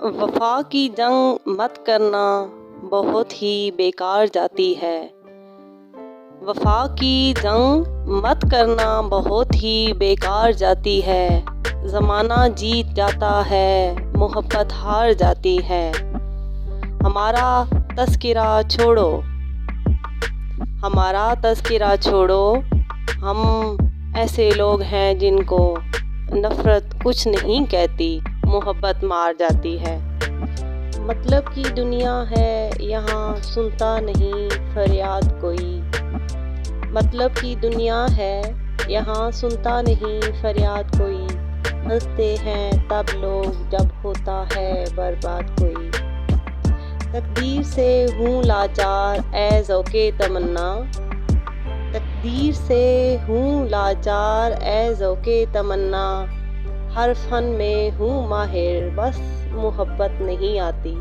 वफ़ा की जंग मत करना बहुत ही बेकार जाती है। वफ़ा की जंग मत करना बहुत ही बेकार जाती है। ज़माना जीत जाता है, मोहब्बत हार जाती है। हमारा तज़किरा छोड़ो, हमारा तज़किरा छोड़ो। हम ऐसे लोग हैं जिनको नफ़रत कुछ नहीं कहती, मोहब्बत मार जाती है। मतलब की दुनिया है, यहाँ सुनता नहीं फरियाद कोई। मतलब की दुनिया है, यहाँ सुनता नहीं फरियाद कोई। हंसते हैं तब लोग जब होता है बर्बाद कोई। तकदीर से हूँ लाचार ए ज़ौक़े तमन्ना। तकदीर से हूँ लाचार ए ज़ौक़े तमन्ना। हर फन में हूँ माहिर, बस मोहब्बत नहीं आती।